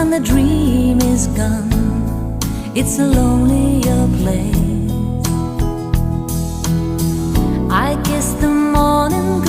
when the dream is gone, it's a lonelier place. I kiss the morning